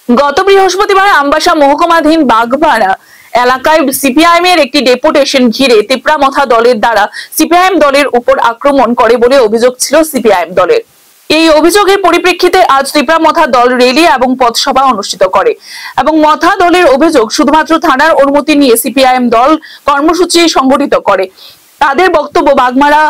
গত বৃহস্পতিবার আমবাসা মহকুমাধীন বাগমারা এলাকায় সিপিআইএম এর একটি ডেপুটেশন ঘিরে তিপ্রামথা দলের দ্বারা সিপিআইএম দলের উপর আক্রমণ করে বলে অভিযোগ ছিল সিপিআইএম দলের। এই অভিযোগের পরিপ্রেক্ষিতে আজ তিপ্রামথা দল র্যালি এবং পথসভা অনুষ্ঠিত করে এবং মথা দলের অভিযোগ শুধুমাত্র থানার অনুমতি নিয়ে সিপিআইএম দল কর্মসূচি সংগঠিত করে। তাদের বক্তব্য বাগমারা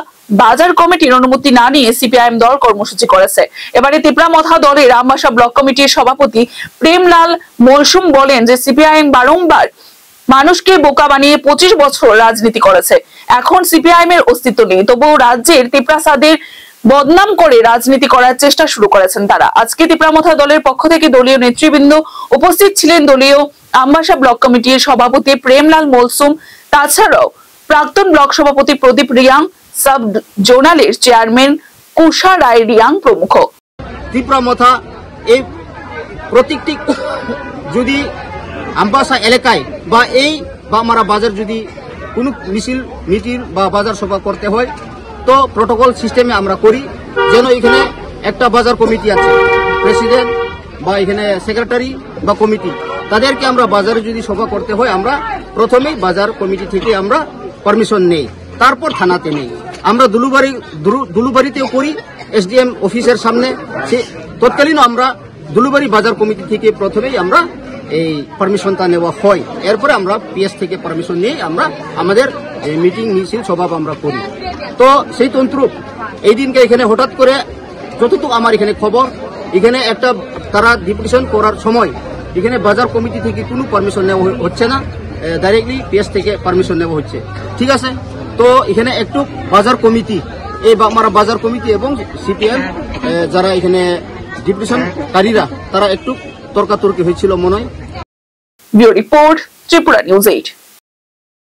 বাজার কমিটির অনুমতি না নিয়ে সিপিআইএম দল কর্মসূচি করেছে। এবারে তিপ্রামথা দলের আমবাসা ব্লক কমিটির সভাপতি প্রেমলাল মলসুম বলেন যে সিপিআইএম বারংবার মানুষকে বোকা বানিয়ে 25 বছর রাজনীতি করেছে, এখন সিপিআইএম এর অস্তিত্ব নেই, তবুও রাজ্যের তিপ্রাসাদের বদনাম করে রাজনীতি করার চেষ্টা শুরু করেছেন তারা। আজকে তিপ্রামথা দলের পক্ষ থেকে দলীয় নেতৃবৃন্দ উপস্থিত ছিলেন। দলীয় আমবাসা ব্লক কমিটির সভাপতি প্রেমলাল মলসুম, তাছাড়াও প্রাক্তন ব্লক সভাপতি প্রদীপ রিয়াং, সাব জোনালের চেয়ারম্যান কুষা রায় রিয়াং প্রমুখ। তিপ্রামথা এই প্রত্যেকটি যদি আমবাসা এলাকায় বা এই বাগমারা বাজার যদি কোনো মিছিল মিটিং বা বাজার সভা করতে হয় তো প্রোটোকল সিস্টেমে আমরা করি। যেন এখানে একটা বাজার কমিটি আছে, প্রেসিডেন্ট বা এখানে সেক্রেটারি বা কমিটি, তাদেরকে আমরা বাজারে যদি সভা করতে হয় আমরা প্রথমেই বাজার কমিটি থেকে আমরা পারমিশন নেই, তারপর থানাতে নেই। আমরা দুলুবাড়িতেও করি, এসডিএম অফিসের সামনে, সে তৎকালীন আমরা দুলুবাড়ি বাজার কমিটি থেকে প্রথমেই আমরা এই পারমিশনটা নেওয়া হয়, এরপরে আমরা পিএস থেকে পারমিশন নিয়ে আমরা আমাদের মিটিং মিছিল সভা আমরা করি। তো সেই তন্ত্র এই দিনকে এখানে হঠাৎ করে যতটুকু আমার এখানে খবর, এখানে একটা তারা ডিপুটেশন করার সময় এখানে বাজার কমিটি থেকে কোনো পারমিশন নেওয়া হচ্ছে না, ডাইরেক্টলি পিএস থেকে পারমিশন নেওয়া হচ্ছে। ঠিক আছে, তো এখানে একটু বাজার কমিটি, এই বাগমারা বাজার কমিটি এবং সিপিএম যারা এখানে ডিপুটেশনকারীরা তারা একটু তর্কাতর্কি হয়েছিল মনে হয়। Bureau report, Tripura news 8।